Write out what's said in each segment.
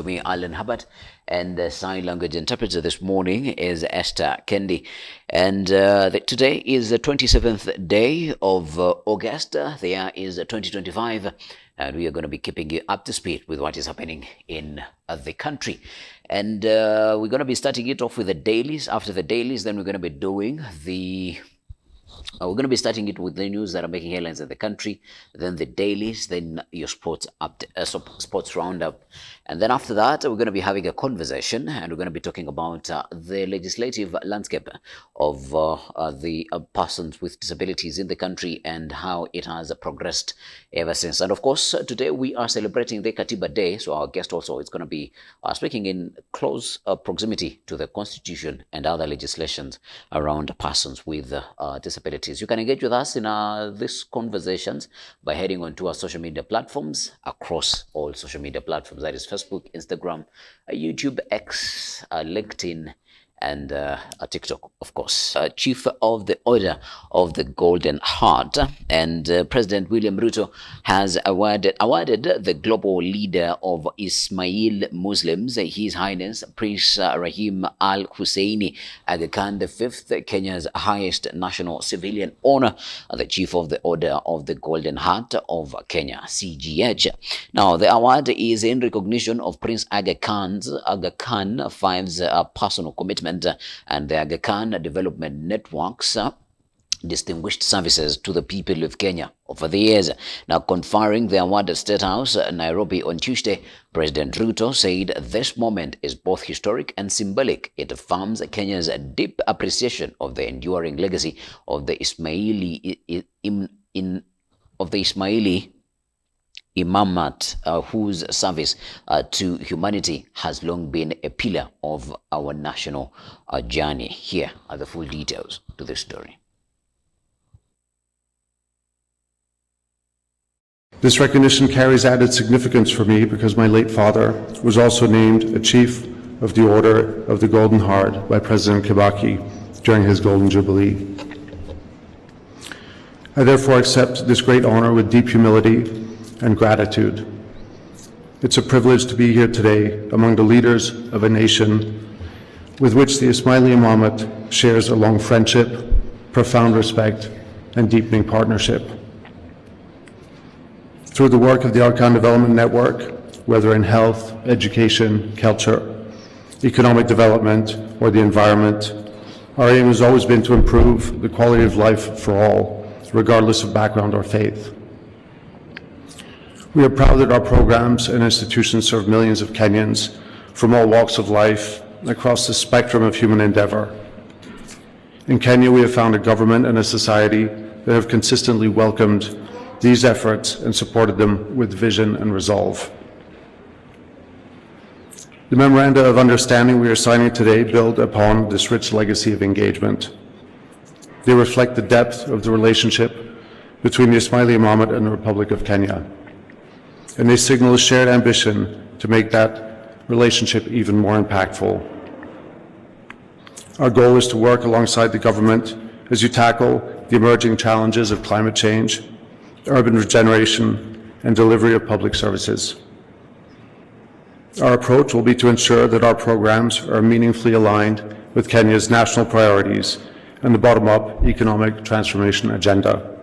Me, Alan Hubbard, and the sign language interpreter this morning is Esther Kendi. And today is the 27th day of August. The year is 2025, and we are going to be keeping you up to speed with what is happening in the country. And we're going to be starting it off with the dailies. After the dailies, then we're going to be doing we're going to be starting it with the news that are making headlines in the country, then the dailies, then your sports sports roundup. And then after that, we're going to be having a conversation, and we're going to be talking about the legislative landscape of the persons with disabilities in the country and how it has progressed ever since. And of course, today we are celebrating the Katiba Day, so our guest also is going to be speaking in close proximity to the Constitution and other legislations around persons with disabilities. You can engage with us in these conversations by heading on to our social media platforms across all social media platforms. That is Facebook, Instagram, YouTube, X, LinkedIn, and TikTok, of course. Chief of the Order of the Golden Heart and President William Ruto has awarded the global leader of Ismail Muslims, His Highness Prince Rahim Al Husseini Aga Khan V, Kenya's highest national civilian honor, the Chief of the Order of the Golden Heart of Kenya, CGH. Now, the award is in recognition of Prince Aga Khan V's personal commitment and the Aga Khan Development Network's distinguished services to the people of Kenya over the years. Now, conferring the award at State House, Nairobi on Tuesday, President Ruto said this moment is both historic and symbolic. It affirms Kenya's deep appreciation of the enduring legacy of the Ismaili Imamate, whose service to humanity has long been a pillar of our national journey. Here are the full details to this story. This recognition carries added significance for me because my late father was also named a Chief of the Order of the Golden Heart by President Kibaki during his Golden Jubilee. I therefore accept this great honor with deep humility and gratitude. It's a privilege to be here today among the leaders of a nation with which the Ismaili Imamate shares a long friendship, profound respect, and deepening partnership. Through the work of the Aga Khan Development Network, whether in health, education, culture, economic development, or the environment, our aim has always been to improve the quality of life for all, regardless of background or faith. We are proud that our programs and institutions serve millions of Kenyans from all walks of life across the spectrum of human endeavor. In Kenya, we have found a government and a society that have consistently welcomed these efforts and supported them with vision and resolve. The memoranda of understanding we are signing today build upon this rich legacy of engagement. They reflect the depth of the relationship between the Ismaili Imamate and the Republic of Kenya, and they signal a shared ambition to make that relationship even more impactful. Our goal is to work alongside the government as you tackle the emerging challenges of climate change, urban regeneration, and delivery of public services. Our approach will be to ensure that our programs are meaningfully aligned with Kenya's national priorities and the bottom-up economic transformation agenda.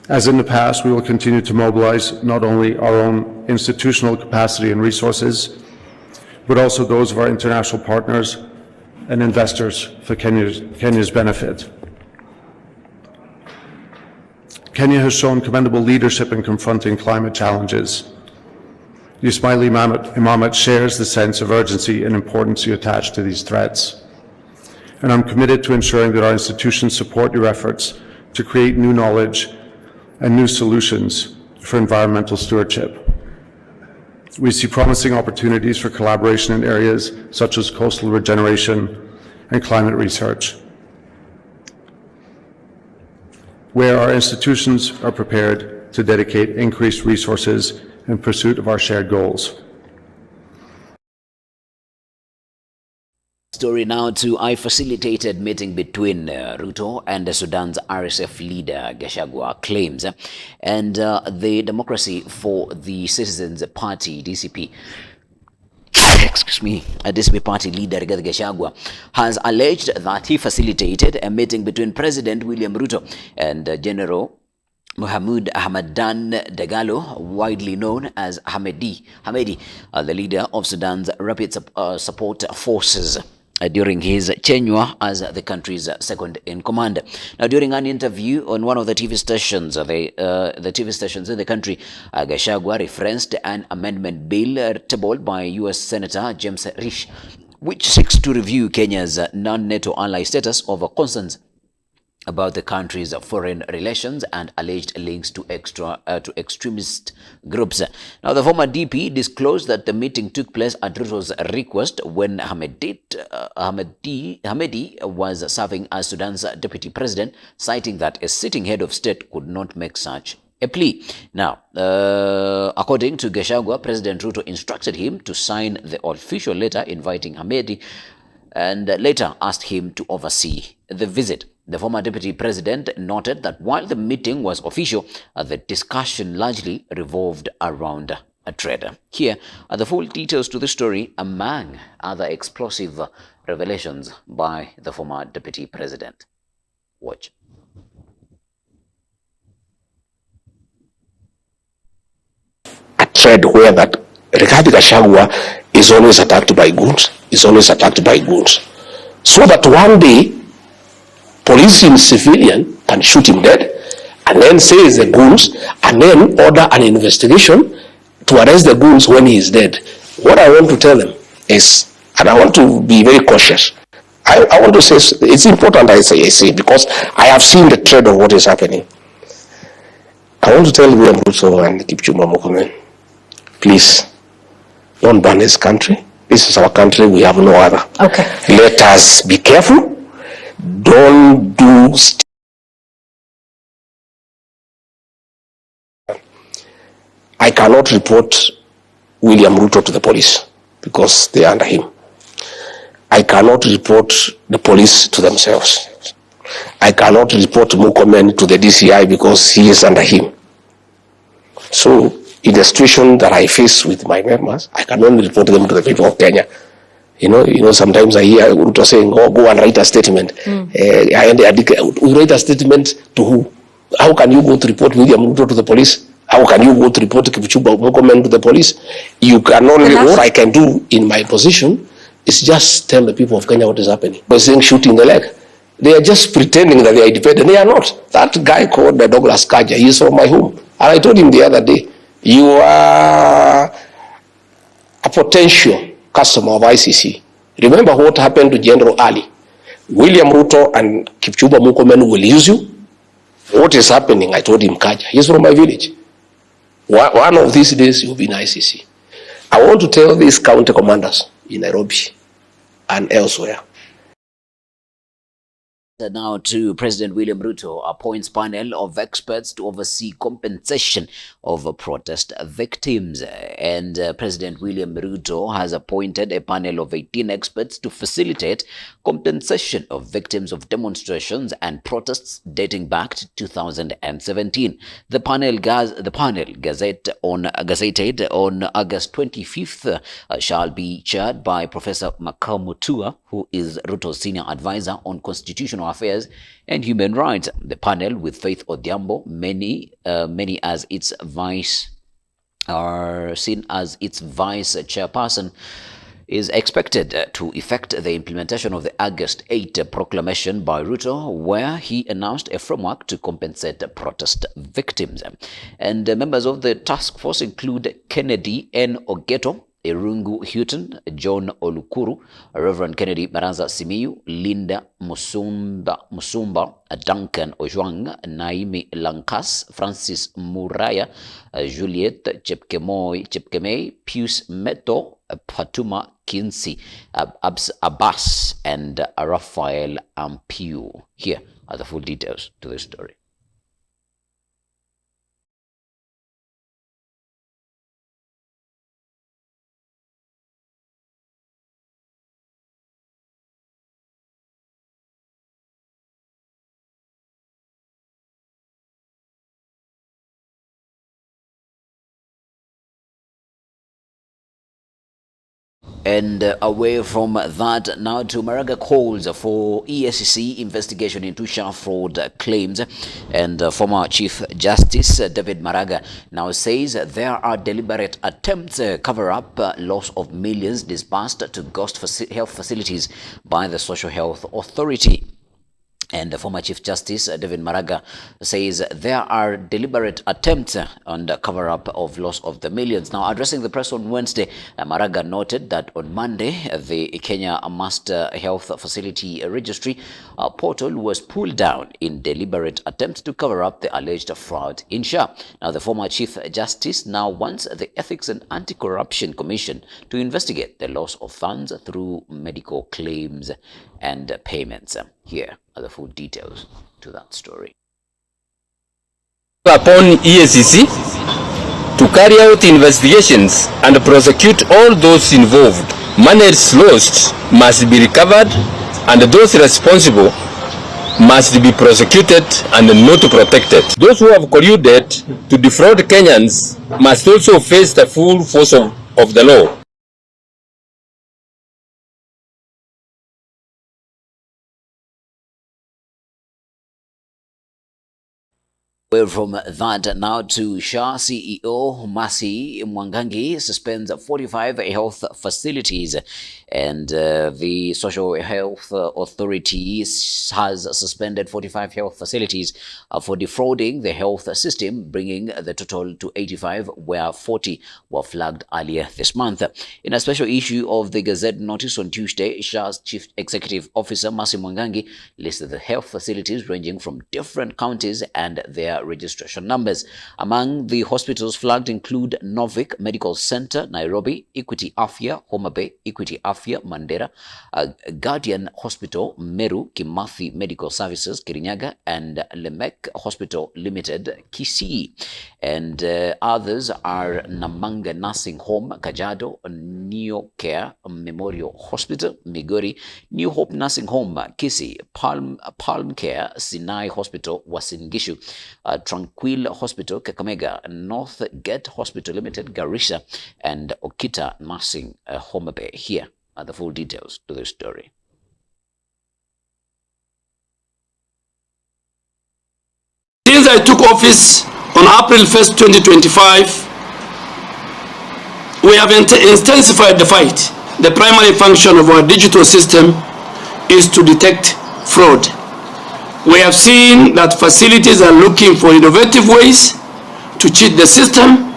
As in the past, we will continue to mobilize not only our own institutional capacity and resources, but also those of our international partners and investors for Kenya's benefit. Kenya has shown commendable leadership in confronting climate challenges. The Ismaili Imamate shares the sense of urgency and importance you attach to these threats. And I'm committed to ensuring that our institutions support your efforts to create new knowledge and new solutions for environmental stewardship. We see promising opportunities for collaboration in areas such as coastal regeneration and climate research, where our institutions are prepared to dedicate increased resources in pursuit of our shared goals. Story now to I facilitated meeting between Ruto and Sudan's RSF leader Gachagua claims, and the Democracy for the Citizens Party (DCP), excuse me, DCP party leader Rigathi Gachagua has alleged that he facilitated a meeting between President William Ruto and General Mohamed Hamadan Dagalo, widely known as Hamedi, the leader of Sudan's Rapid Support Forces, during his tenure as the country's second in command. Now, during an interview on one of the TV stations, the TV stations in the country, Gachagua referenced an amendment bill tabled by U.S. Senator James Risch, which seeks to review Kenya's non-NATO ally status over concerns about the country's foreign relations and alleged links to extremist groups. Now, the former DP disclosed that the meeting took place at Ruto's request when Hamedi was serving as Sudan's deputy president, citing that a sitting head of state could not make such a plea. Now, according to Gachagua, President Ruto instructed him to sign the official letter inviting Hamedi and later asked him to oversee the visit. The former deputy president noted that while the meeting was official, the discussion largely revolved around a trade. Here are the full details to the story, among other explosive revelations by the former deputy president. Watch. A trade where that Rigathi Gachagua is always attacked by goons, so that one day police in civilian can shoot him dead, and then say it's the goons, and then order an investigation to arrest the goons when he is dead. What I want to tell them is, and I want to be very cautious, I want to say it's important I say because I have seen the trend of what is happening. I want to tell William Ruto and Kipchumba Murkomen, please, don't ban this country. This is our country, we have no other. Okay. Let us be careful. Don't do I cannot report William Ruto to the police because they are under him. I cannot report the police to themselves. I cannot report Murkomen to the DCI because he is under him. So in the situation that I face with my members, I can only report them to the people of Kenya. You know, sometimes I hear Ruto saying, "Oh, go and write a statement." We write a statement to who? How can you go to report William Ruto to the police? How can you go to report Kipchumba Murkomen to the police? You can only, what I can do in my position is just tell the people of Kenya what is happening. By saying shooting the leg, they are just pretending that they are independent. They are not. That guy called Douglas Kaja, he is from my home. And I told him the other day, you are a potential customer of ICC. Remember what happened to General Ali. William Ruto and Kipchumba Murkomen will use you. What is happening? I told him, Kaja, he's from my village. One of these days, you'll be in ICC. I want to tell these county commanders in Nairobi and elsewhere. Now to President William Ruto appoints panel of experts to oversee compensation of protest victims. And President William Ruto has appointed a panel of 18 experts to facilitate compensation of victims of demonstrations and protests dating back to 2017. The panel gazetted on August 25th shall be chaired by Professor Makamutua, who is Ruto's senior advisor on constitutional affairs and human rights. The panel, with Faith Odhiambo, many as its vice chairperson, is expected to effect the implementation of the August 8 proclamation by Ruto, where he announced a framework to compensate protest victims. And members of the task force include Kennedy N. Ogeto, Irungu Houghton, John Olukuru, Reverend Kennedy Maranza Simiyu, Linda Musumba, Duncan Ojwang, Naimi Lankas, Francis Muraya, Juliet Chepkemei, Pius Meto, Patuma Kinsi, Abbas, and Raphael Ampiu. Here are the full details to the story. And away from that, now to Maraga calls for ESCC investigation into SHA fraud claims. And former Chief Justice David Maraga now says there are deliberate attempts to cover up loss of millions disbursed to ghost health facilities by the Social Health Authority. And the former Chief Justice David Maraga says there are deliberate attempts on the cover-up of loss of the millions. Now, addressing the press on Wednesday, Maraga noted that on Monday, the Kenya Master Health Facility Registry portal was pulled down in deliberate attempts to cover up the alleged fraud in SHA. Now, the former Chief Justice now wants the Ethics and Anti-Corruption Commission to investigate the loss of funds through medical claims and payments. Here are the full details to that story. Upon ESCC to carry out investigations and prosecute all those involved. Monies lost must be recovered and those responsible must be prosecuted and not protected. Those who have colluded to defraud Kenyans must also face the full force of the law. Well, from that now to SHA CEO Mercy Mwangangi suspends 45 health facilities, and the Social Health Authority has suspended 45 health facilities for defrauding the health system, bringing the total to 85, where 40 were flagged earlier this month. In a special issue of the Gazette notice on Tuesday, SHA's Chief Executive Officer Mercy Mwangangi listed the health facilities ranging from different counties and their registration numbers. Among the hospitals flagged include Novik Medical Center, Nairobi, Equity Afya, Homa Bay, Equity Afya, Mandera, Guardian Hospital, Meru, Kimathi Medical Services, Kirinyaga, and Lemek Hospital Limited, Kisii. And others are Namanga Nursing Home, Kajiado, Neo Care Memorial Hospital, Migori, New Hope Nursing Home, Kisii, Palm Care, Sinai Hospital, Uasin Gishu, Tranquil Hospital, Kakamega, North Gate Hospital Limited, Garissa, and Okita Nursing, Homa Bay. Here are the full details to this story. Since I took office on April 1st, 2025, we have intensified the fight. The primary function of our digital system is to detect fraud. We have seen that facilities are looking for innovative ways to cheat the system,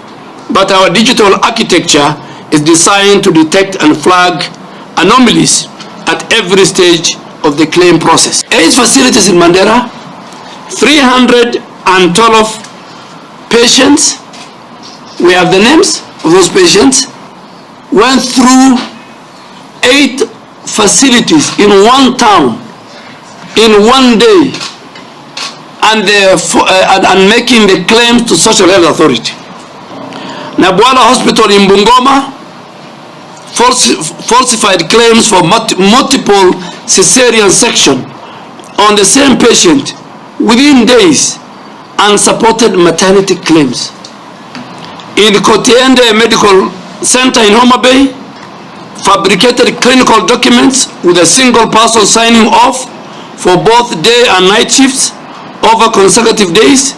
but our digital architecture is designed to detect and flag anomalies at every stage of the claim process. 8 facilities in Mandera, 312 patients, we have the names of those patients, went through 8 facilities in one town in one day, and making the claims to Social Health Authority. Duale Hospital in Bungoma falsified claims for multiple cesarean section on the same patient within days and supported maternity claims. In Cotu Medical Center in Homa Bay, fabricated clinical documents with a single person signing off for both day and night shifts over consecutive days,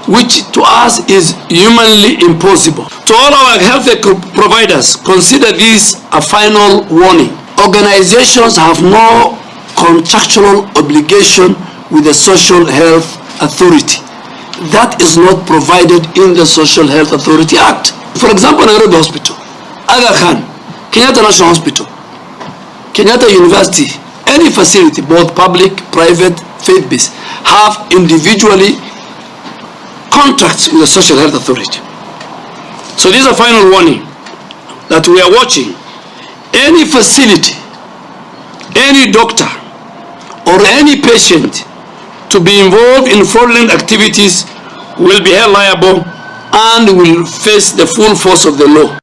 which to us is humanly impossible. To all our health providers, consider this a final warning. Organizations have no contractual obligation with the Social Health Authority. That is not provided in the Social Health Authority Act. For example, Nairobi Hospital, Aga Khan, Kenyatta National Hospital, Kenyatta University, any facility, both public, private, faith-based, have individually contracts with the Social Health Authority. So this is a final warning that we are watching. Any facility, any doctor, or any patient to be involved in fraudulent activities will be held liable and will face the full force of the law.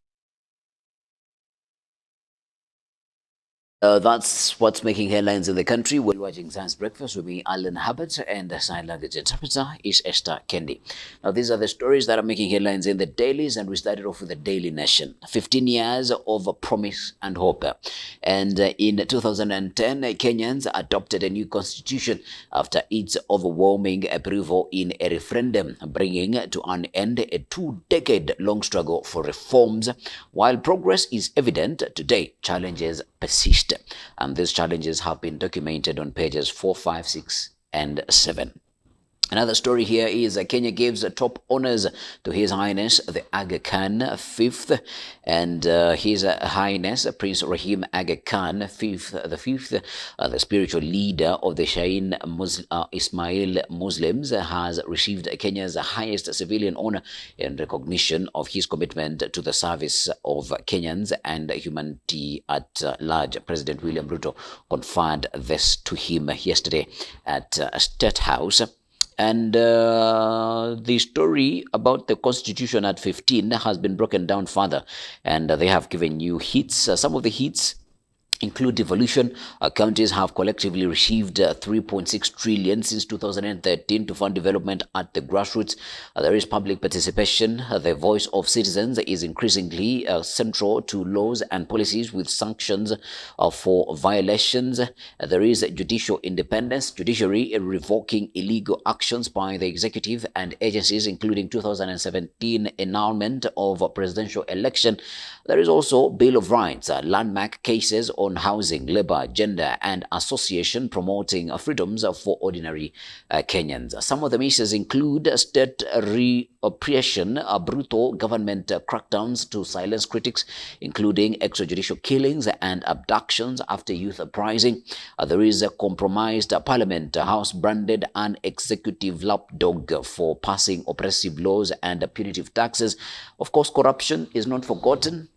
That's what's making headlines in the country. We're watching Science Breakfast with me, Alan Hubbard, and the sign language interpreter is Esther Kendi. Now, these are the stories that are making headlines in the dailies, and we started off with the Daily Nation. 15 years of promise and hope. And in 2010, Kenyans adopted a new constitution after its overwhelming approval in a referendum, bringing to an end a 2-decade-long struggle for reforms. While progress is evident today, challenges persist, and these challenges have been documented on pages 4, 5, 6, and 7. Another story here is Kenya gives top honors to His Highness the Aga Khan Fifth, and His Highness Prince Rahim Aga Khan Fifth, the spiritual leader of the Shain Ismail Muslims, has received Kenya's highest civilian honor in recognition of his commitment to the service of Kenyans and humanity at large. President William Ruto conferred this to him yesterday at State House. And the story about the Constitution at 15 has been broken down further, and they have given you hits. Some of the hits include devolution. Counties have collectively received 3.6 trillion since 2013 to fund development at the grassroots. There is public participation. The voice of citizens is increasingly central to laws and policies, with sanctions for violations. There is judicial independence, judiciary revoking illegal actions by the executive and agencies, including 2017 annulment of presidential election. There is also Bill of Rights, landmark cases on housing, labor, gender, and association, promoting freedoms for ordinary Kenyans. Some of the misses include state repression, brutal government crackdowns to silence critics, including extrajudicial killings and abductions after youth uprising. There is a compromised parliament, House branded an executive lapdog for passing oppressive laws and punitive taxes. Of course, corruption is not forgotten,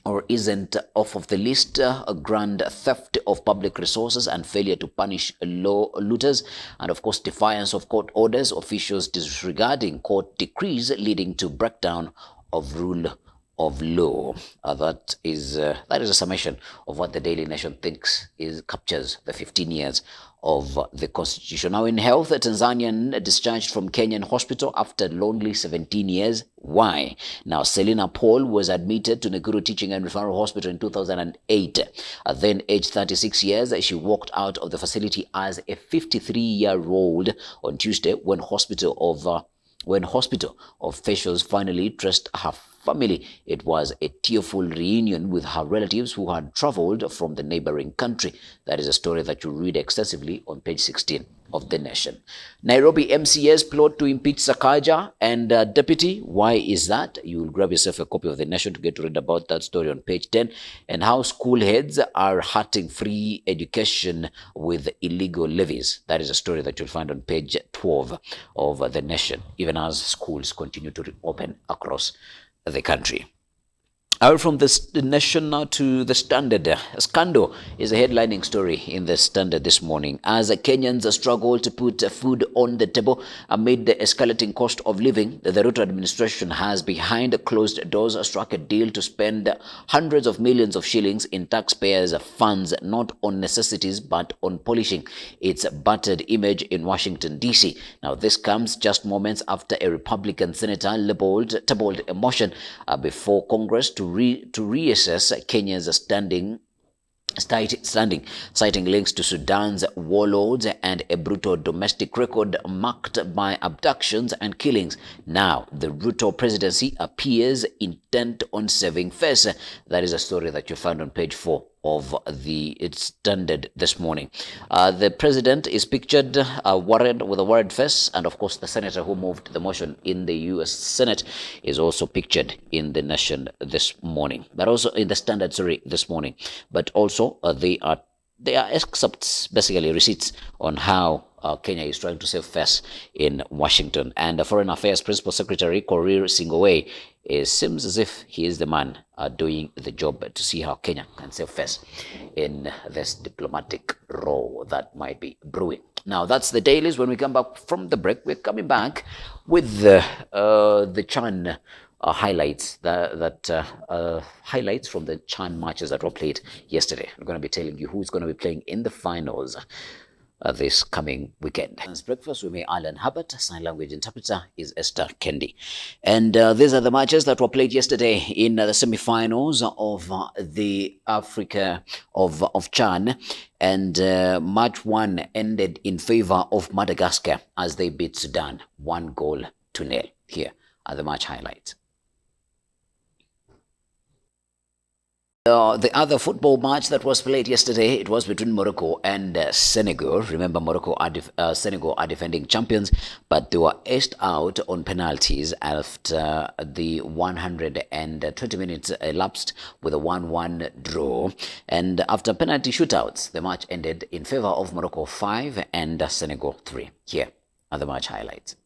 or isn't off of the list. A grand theft of public resources and failure to punish law looters, and of course defiance of court orders, officials disregarding court decrees, leading to breakdown of rule of law. That is a summation of what the Daily Nation thinks captures the 15 years of the Constitution. Now, in health, a Tanzanian discharged from Kenyan hospital after lonely 17 years. Why? Now, Selina Paul was admitted to Nakuru Teaching and Referral Hospital in 2008. Then, aged 36 years, she walked out of the facility as a 53-year-old on Tuesday when hospital officials finally traced her family. It was a tearful reunion with her relatives who had traveled from the neighboring country. That is a story that you read extensively on page 16 of The Nation. Nairobi MCA's plot to impeach Sakaja and deputy. Why is that? You will grab yourself a copy of The Nation to get to read about that story on page 10. And how school heads are hurting free education with illegal levies. That is a story that you'll find on page 12 of The Nation, even as schools continue to reopen across the country. From the Nation now to the Standard. Scandal is a headlining story in the Standard this morning, as Kenyans struggle to put food on the table amid the escalating cost of living. The Ruto administration has, behind closed doors, struck a deal to spend hundreds of millions of shillings in taxpayers' funds, not on necessities but on polishing its battered image in Washington, D.C. Now, this comes just moments after a Republican senator tabled a motion before Congress to reassess Kenya's standing, citing links to Sudan's warlords and a brutal domestic record marked by abductions and killings. Now, the Ruto presidency appears intent on saving face. That is a story that you found on page 4 of the Standard this morning. The president is pictured with a worried face, and of course the senator who moved the motion in the U.S. Senate is also pictured in The Nation this morning, but also in the Standard, this morning. But also they are excerpts, basically receipts on how Kenya is trying to save face in Washington. And the Foreign Affairs Principal Secretary Korir Singoway, it seems as if he is the man doing the job to see how Kenya can save face in this diplomatic role that might be brewing. Now, that's the dailies. When we come back from the break, we're coming back with the churn highlights highlights from the CHAN matches that were played yesterday. I'm going to be telling you who's going to be playing in the finals this coming weekend. As breakfast with me, Alan Hubbard. Sign language interpreter is Esther Kendi. And these are the matches that were played yesterday in the semi-finals of the Africa of CHAN. And match 1 ended in favor of Madagascar as they beat Sudan 1-0. Here are the match highlights. The other football match that was played yesterday, it was between Morocco and Senegal. Remember, Senegal are defending champions, but they were edged out on penalties after the 120 minutes elapsed with a 1-1 draw. And after penalty shootouts, the match ended in favor of Morocco 5 and Senegal 3. Here are the match highlights.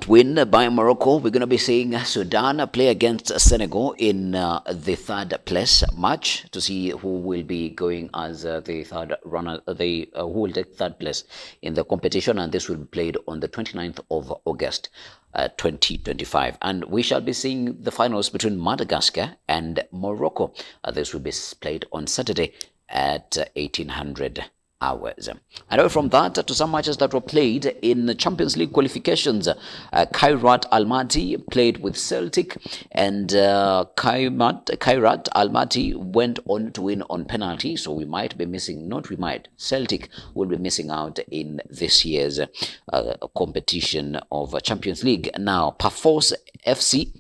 Win by Morocco. We're going to be seeing Sudan play against Senegal in the third place match to see who will be going as the third runner, who will take third place in the competition, and this will be played on the 29th of August 2025. And we shall be seeing the finals between Madagascar and Morocco. This will be played on Saturday at 1800 hours. And away from that, to some matches that were played in the Champions League qualifications, Kairat Almaty played with Celtic, and Kairat Almaty went on to win on penalty. So we might be missing, Celtic will be missing out in this year's competition of Champions League. Now, Paphos FC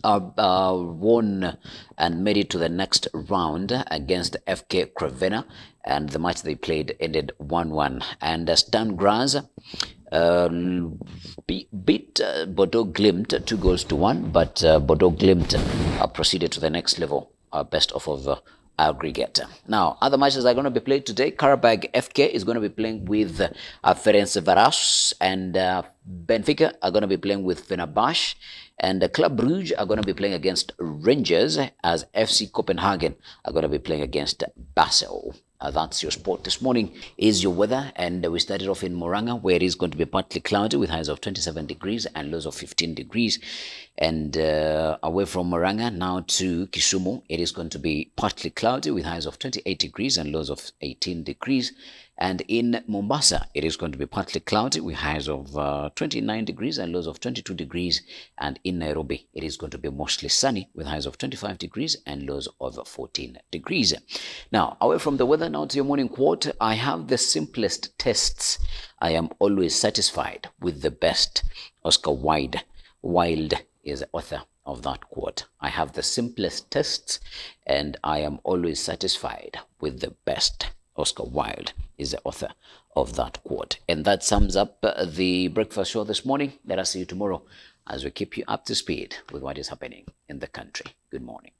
won and made it to the next round against FK Crvena, and the match they played ended 1-1. And Stan Graz beat Bodo Glimt 2-1, but Bodo Glimt proceeded to the next level, best of aggregate. Now, other matches are going to be played today. Karabag FK is going to be playing with Ferencvaros, and Benfica are going to be playing with Fenerbahce, and Club Brugge are going to be playing against Rangers, as FC Copenhagen are going to be playing against Basel. That's your sport this morning. Is your weather, and we started off in Moranga, where it is going to be partly cloudy with highs of 27 degrees and lows of 15 degrees. And away from Moranga now to Kisumu, it is going to be partly cloudy with highs of 28 degrees and lows of 18 degrees. And in Mombasa, it is going to be partly cloudy with highs of 29 degrees and lows of 22 degrees. And in Nairobi, it is going to be mostly sunny with highs of 25 degrees and lows of 14 degrees. Now, away from the weather, now to your morning quote. I have the simplest tests. I am always satisfied with the best. Oscar Wilde is the author of that quote. I have the simplest tests, and I am always satisfied with the best. Oscar Wilde is the author of that quote. And that sums up the breakfast show this morning. Let us see you tomorrow as we keep you up to speed with what is happening in the country. Good morning.